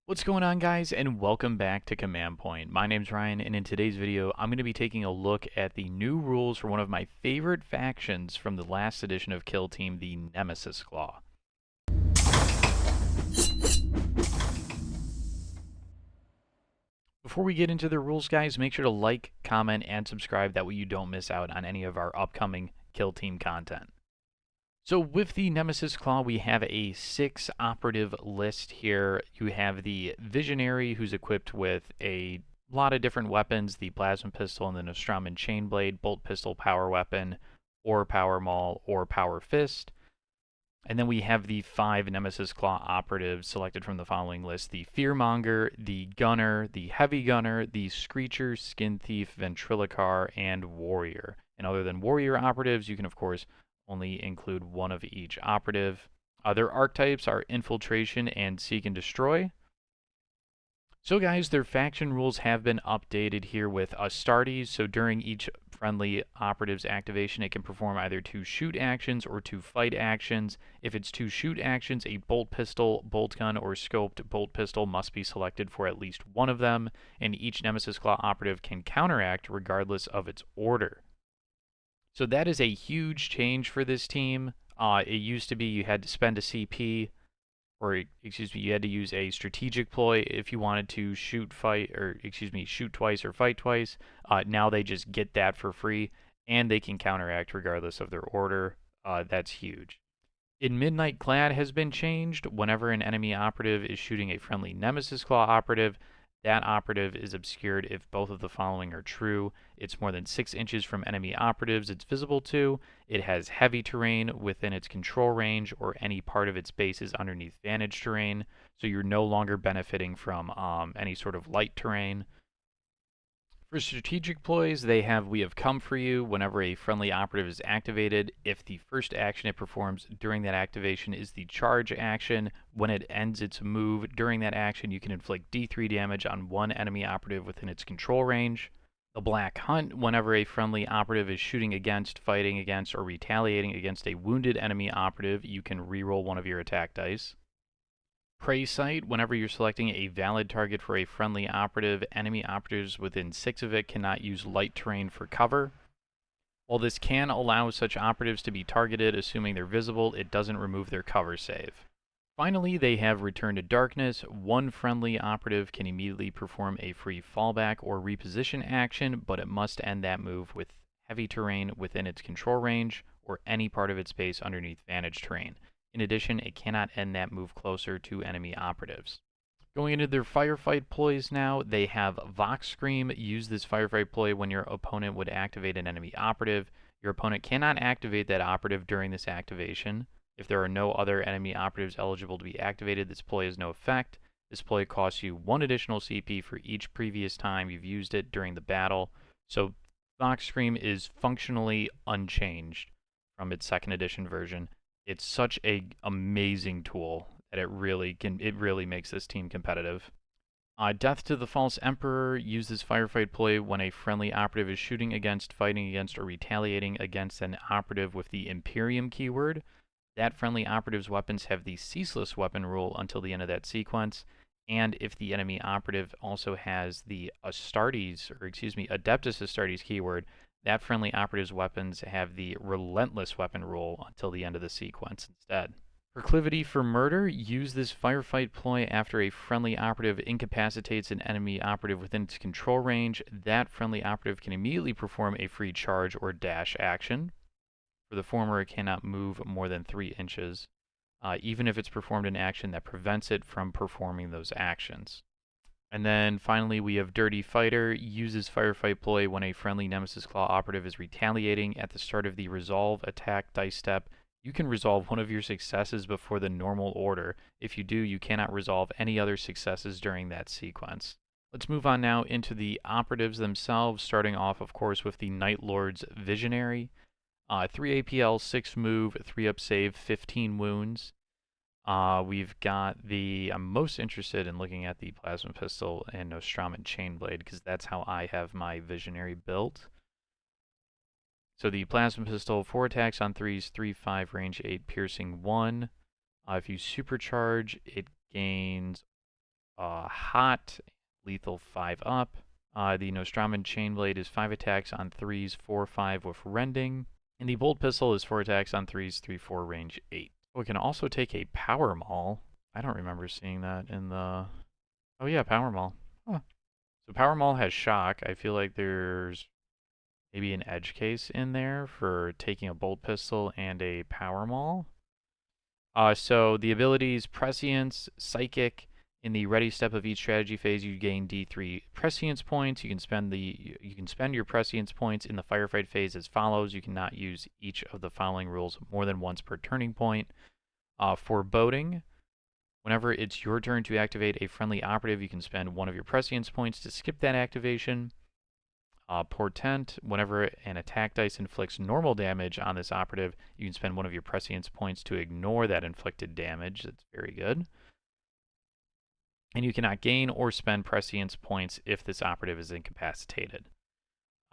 What's going on, guys, and welcome back to Command Point. My name's Ryan, and in today's video I'm going to be taking a look at the new rules for one of my favorite factions from the last edition of Kill Team, the Nemesis Claw. Before we get into the rules, guys, make sure to like, comment, and subscribe, that way you don't miss out on any of our upcoming Kill Team content. So with the Nemesis Claw, we have a 6 operative list here. You have the Visionary, who's equipped with a lot of different weapons: the Plasma Pistol and the Nostroman Chainblade, Bolt Pistol, Power Weapon, or Power Maul, or Power Fist. And then we have the 5 Nemesis Claw operatives selected from the following list: the Fearmonger, the Gunner, the Heavy Gunner, the Screecher, Skin Thief, Ventriloquar, and Warrior. And other than Warrior operatives, you can of course only include one of each operative. Their archetypes are Infiltration and Seek and Destroy. So guys, their faction rules have been updated here with Astartes. So during each friendly operative's activation, it can perform either 2 shoot actions or 2 fight actions. If it's 2 shoot actions, a bolt pistol, bolt gun, or scoped bolt pistol must be selected for at least one of them, and each Nemesis Claw operative can counteract regardless of its order. So that is a huge change for this team. It used to be you had to spend a CP, or excuse me, you had to use a strategic ploy if you wanted to shoot twice or fight twice. Now they just get that for free, and they can counteract regardless of their order. That's huge. In Midnight Clad has been changed. Whenever an enemy operative is shooting a friendly Nemesis Claw operative, that operative is obscured if both of the following are true: it's more than 6 inches from enemy operatives it's visible to, it has heavy terrain within its control range, or any part of its base is underneath vantage terrain, so you're no longer benefiting from any sort of light terrain. For strategic ploys, we have come for you. Whenever a friendly operative is activated, if the first action it performs during that activation is the charge action, when it ends its move during that action, you can inflict D3 damage on one enemy operative within its control range. The Black Hunt: whenever a friendly operative is shooting against, fighting against, or retaliating against a wounded enemy operative, you can reroll one of your attack dice. Prey Sight: whenever you're selecting a valid target for a friendly operative, enemy operatives within 6 of it cannot use light terrain for cover. While this can allow such operatives to be targeted, assuming they're visible, it doesn't remove their cover save. Finally, they have Return to Darkness. One friendly operative can immediately perform a free fallback or reposition action, but it must end that move with heavy terrain within its control range, or any part of its base underneath vantage terrain. In addition, it cannot end that move closer to enemy operatives. Going into their Firefight ploys now, they have Vox Scream. Use this Firefight ploy when your opponent would activate an enemy operative. Your opponent cannot activate that operative during this activation. If there are no other enemy operatives eligible to be activated, this ploy has no effect. This ploy costs you 1 additional CP for each previous time you've used it during the battle. So Vox Scream is functionally unchanged from its 2nd edition version. It's such an amazing tool that it really makes this team competitive. Death to the False Emperor: use this Firefight ploy when a friendly operative is shooting against, fighting against, or retaliating against an operative with the Imperium keyword. That friendly operative's weapons have the Ceaseless Weapon rule until the end of that sequence, and if the enemy operative also has the Adeptus Astartes keyword, that friendly operative's weapons have the Relentless Weapon rule until the end of the sequence instead. Proclivity for Murder: use this Firefight ploy after a friendly operative incapacitates an enemy operative within its control range. That friendly operative can immediately perform a free charge or dash action. For the former, it cannot move more than 3 inches, even if it's performed an action that prevents it from performing those actions. And then finally, we have Dirty Fighter. Uses Firefight ploy when a friendly Nemesis Claw operative is retaliating. At the start of the resolve attack dice step, you can resolve one of your successes before the normal order. If you do, you cannot resolve any other successes during that sequence. Let's move on now into the operatives themselves, starting off, of course, with the Night Lord's Visionary. 3 APL, 6 move, 3 up save, 15 wounds. We've got I'm most interested in looking at the Plasma Pistol and Nostroman Chainblade, because that's how I have my Visionary built. So the Plasma Pistol, 4 attacks on 3s, 3-5, range 8, piercing 1. If you supercharge, it gains hot, lethal 5 up. The Nostraman Chainblade is 5 attacks on 3s, 4-5 with rending. And the Bolt Pistol is 4 attacks on 3s, 3-4, range 8. We can also take a Power Maul. I don't remember seeing that in the... Oh yeah, Power Maul. Huh. So Power Maul has shock. I feel like there's maybe an edge case in there for taking a Bolt Pistol and a Power Maul. So the abilities Prescience, Psychic. In the ready step of each strategy phase, you gain D3 Prescience points. You can spend your Prescience points in the Firefight phase as follows. You cannot use each of the following rules more than once per turning point. Foreboding. Whenever it's your turn to activate a friendly operative, you can spend one of your Prescience points to skip that activation. Portent. Whenever an attack dice inflicts normal damage on this operative, you can spend one of your Prescience points to ignore that inflicted damage. That's very good. And you cannot gain or spend Prescience points if this operative is incapacitated.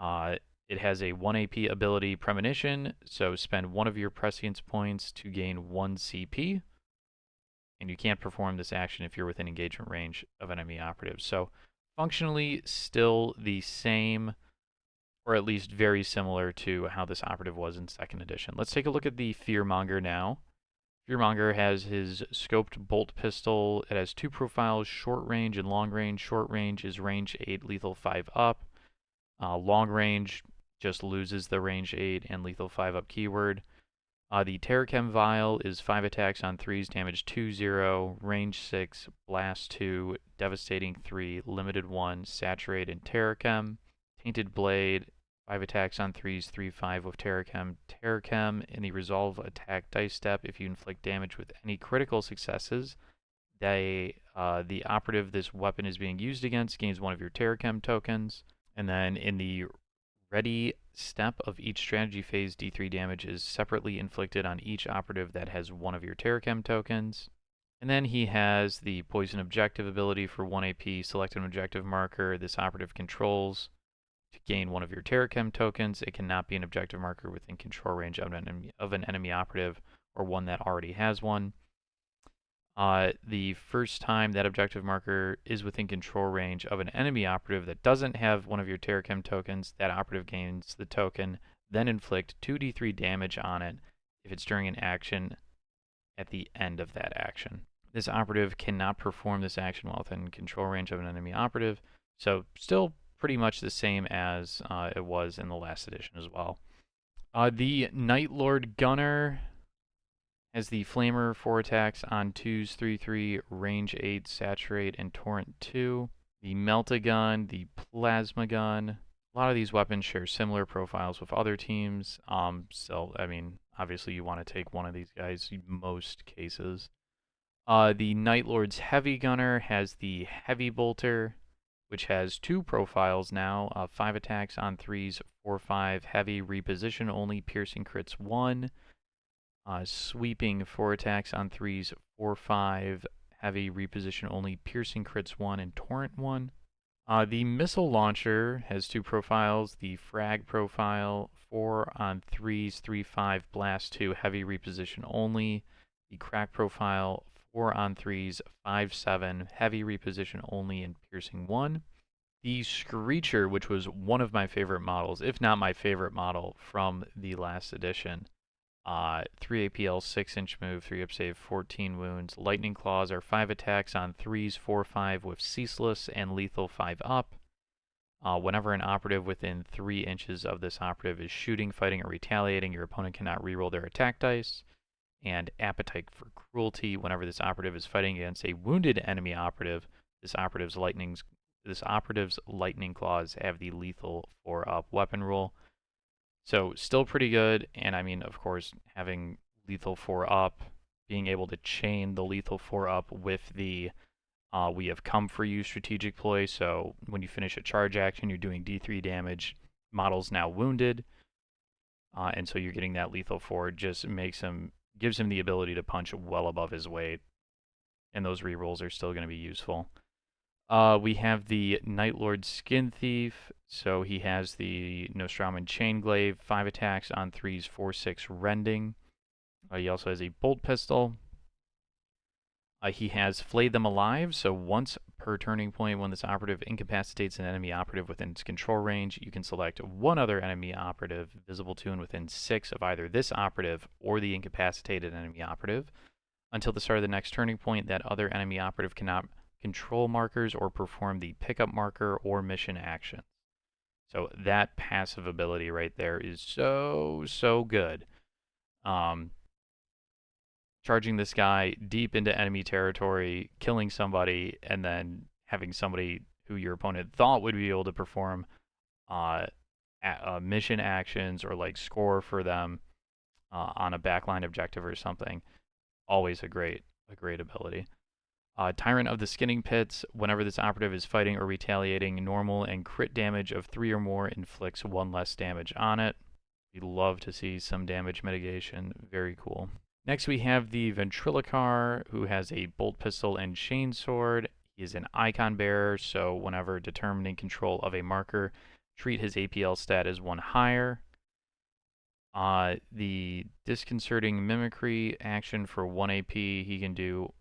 It has a 1 AP ability Premonition, so spend one of your Prescience points to gain 1 CP. And you can't perform this action if you're within engagement range of enemy operatives. So functionally still the same, or at least very similar to how this operative was in 2nd edition. Let's take a look at the Fearmonger now. Fearmonger has his scoped bolt pistol. It has 2 profiles, short range and long range. Short range is range 8, lethal 5 up. Long range just loses the range 8 and lethal 5 up keyword. The Terrachem Vial is 5 attacks on 3s, damage 2-0, range 6, blast 2, devastating 3, limited 1, saturate and Terrachem. Tainted Blade, 5 attacks on 3s, 3-5 with Terrachem. Terrachem in the resolve attack dice step, if you inflict damage with any critical successes, the operative this weapon is being used against gains one of your Terrachem tokens. And then in the ready step of each strategy phase, D3 damage is separately inflicted on each operative that has one of your Terrachem tokens. And then he has the Poison Objective ability for 1 AP. Select an objective marker this operative controls to gain one of your Terrachem tokens. It cannot be an objective marker within control range of an enemy operative or one that already has one. The first time that objective marker is within control range of an enemy operative that doesn't have one of your Terrachem tokens, that operative gains the token, then inflict 2d3 damage on it if it's during an action at the end of that action. This operative cannot perform this action while within control range of an enemy operative, so still pretty much the same as it was in the last edition as well. The Night Lord Gunner has the Flamer 4 attacks on 2s, 3-3, range 8, saturate, and torrent 2. The Melt-A-Gun, the Plasma Gun. A lot of these weapons share similar profiles with other teams. So, I mean, obviously you want to take one of these guys in most cases. The Night Lord's Heavy Gunner has the Heavy Bolter, which has 2 profiles now. 5 attacks on 3s, 4-5, heavy, reposition only, piercing crits 1. Sweeping 4 attacks on 3s, 4-5, heavy, reposition only, piercing crits 1, and torrent 1. The Missile Launcher has 2 profiles. The Frag profile, 4 on 3s, 3-5, blast 2, heavy, reposition only. The Crack profile, 4 on 3s, 5-7, heavy, reposition only, and piercing 1. The Screecher, which was one of my favorite models, if not my favorite model from the last edition. 3 APL, 6-inch move, 3 up save, 14 wounds. Lightning Claws are 5 attacks on 3s, 4-5 with ceaseless and lethal 5 up. Whenever an operative within 3 inches of this operative is shooting, fighting, or retaliating, your opponent cannot reroll their attack dice. And Appetite for Cruelty, whenever this operative is fighting against a wounded enemy operative, this operative's lightning claws have the lethal 4 up weapon rule. So still pretty good, and I mean, of course, having lethal 4 up, being able to chain the lethal 4 up with the we have come for you strategic ploy, so when you finish a charge action, you're doing D3 damage, model's now wounded, and so you're getting that lethal 4, just gives him the ability to punch well above his weight, and those rerolls are still going to be useful. We have the Night Lord Skin Thief, so he has the Nostraman Chainglaive, 5 attacks on 3s, 4-6 rending. He also has a bolt pistol. He has Flayed Them Alive, so once per turning point when this operative incapacitates an enemy operative within its control range, you can select one other enemy operative visible to and within 6 of either this operative or the incapacitated enemy operative. Until the start of the next turning point, that other enemy operative cannot control markers or perform the pickup marker or mission action. So that passive ability right there is so good. Charging this guy deep into enemy territory, killing somebody, and then having somebody who your opponent thought would be able to perform mission actions or like score for them on a backline objective or something. Always a great ability. Tyrant of the Skinning Pits. Whenever this operative is fighting or retaliating, normal and crit damage of 3 or more inflicts 1 less damage on it. We love to see some damage mitigation. Very cool. Next we have the Ventriloquar, who has a bolt pistol and chainsword. He is an icon bearer, so whenever determining control of a marker, treat his APL stat as 1 higher. The disconcerting mimicry action for 1 AP, he can do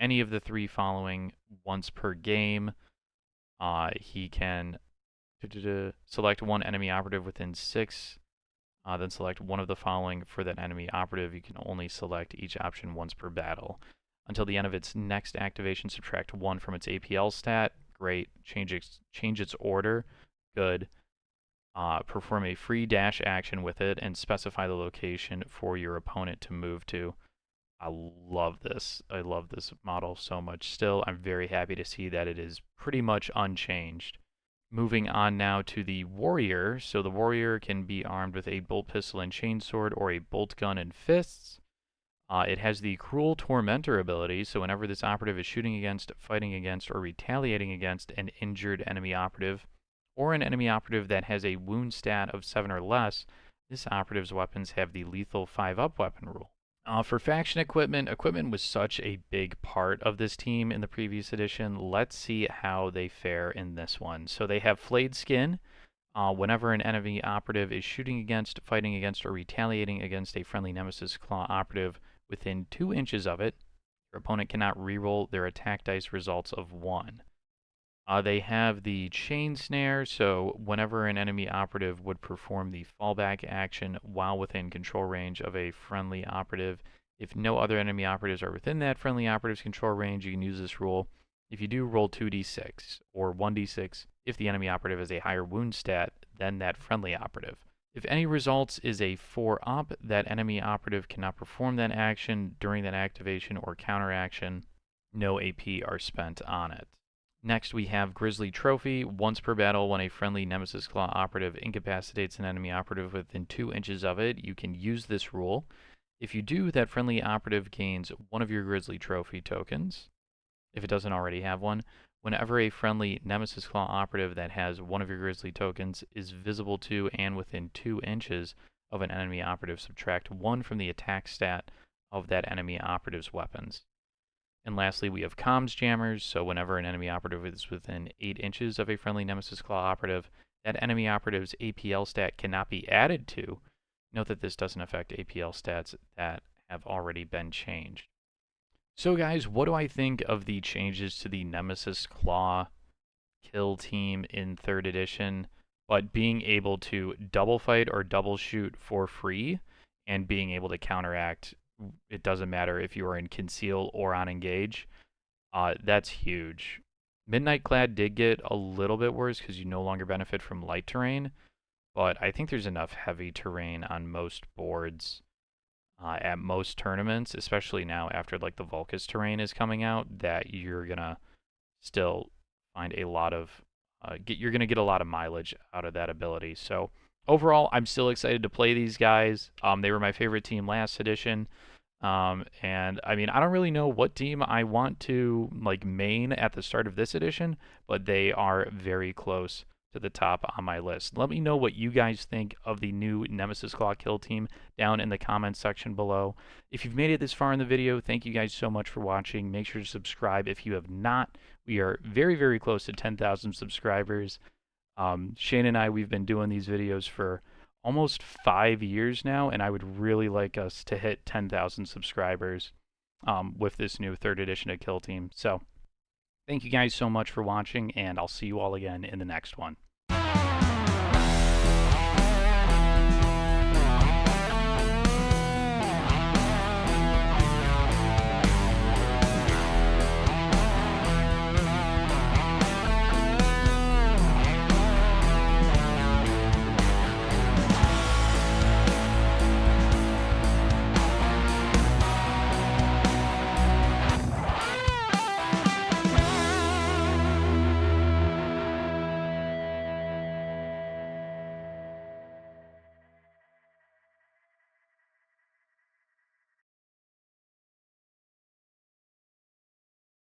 any of the 3 following once per game. He can select 1 enemy operative within 6. Then select one of the following for that enemy operative. You can only select each option once per battle. Until the end of its next activation, subtract 1 from its APL stat. Great. Change its order. Good. Perform a free dash action with it and specify the location for your opponent to move to. I love this. I love this model so much still. I'm very happy to see that it is pretty much unchanged. Moving on now to the Warrior. So the Warrior can be armed with a bolt pistol and chainsword or a bolt gun and fists. It has the Cruel Tormentor ability, so whenever this operative is shooting against, fighting against, or retaliating against an injured enemy operative, or an enemy operative that has a wound stat of 7 or less, this operative's weapons have the lethal 5-up weapon rule. For faction equipment was such a big part of this team in the previous edition. Let's see how they fare in this one. So they have Flayed Skin. Whenever an enemy operative is shooting against, fighting against, or retaliating against a friendly Nemesis Claw operative within 2 inches of it, your opponent cannot reroll their attack dice results of 1. They have the Chain Snare, so whenever an enemy operative would perform the fallback action while within control range of a friendly operative, if no other enemy operatives are within that friendly operative's control range, you can use this rule. If you do, roll 2d6 or 1d6 if the enemy operative has a higher wound stat than that friendly operative. If any results is a 4-up, that enemy operative cannot perform that action during that activation or counteraction. No AP are spent on it. Next, we have Grizzly Trophy. Once per battle, when a friendly Nemesis Claw operative incapacitates an enemy operative within 2 inches of it, you can use this rule. If you do, that friendly operative gains 1 of your Grizzly Trophy tokens, if it doesn't already have one. Whenever a friendly Nemesis Claw operative that has 1 of your Grizzly tokens is visible to and within 2 inches of an enemy operative, subtract 1 from the attack stat of that enemy operative's weapons. And lastly, we have Comms Jammers, so whenever an enemy operative is within 8 inches of a friendly Nemesis Claw operative, that enemy operative's APL stat cannot be added to. Note that this doesn't affect APL stats that have already been changed. So guys, what do I think of the changes to the Nemesis Claw kill team in 3rd edition, but being able to double fight or double shoot for free, and being able to counteract? It doesn't matter if you are in conceal or on engage. That's huge. Midnight Clad did get a little bit worse because you no longer benefit from light terrain, but I think there's enough heavy terrain on most boards at most tournaments, especially now after like the Vulcus terrain is coming out, that you're gonna still find a lot of you're gonna get a lot of mileage out of that ability. So overall, I'm still excited to play these guys. They were my favorite team last edition. And I mean, I don't really know what team I want to like main at the start of this edition, but they are very close to the top on my list. Let me know what you guys think of the new Nemesis Claw kill team down in the comments section below. If you've made it this far in the video, thank you guys so much for watching. Make sure to subscribe if you have not. We are very close to 10,000 subscribers. Shane and I, we've been doing these videos for almost 5 years now, and I would really like us to hit 10,000 subscribers. with this new 3rd edition of Kill Team. So thank you guys so much for watching, and I'll see you all again in the next one.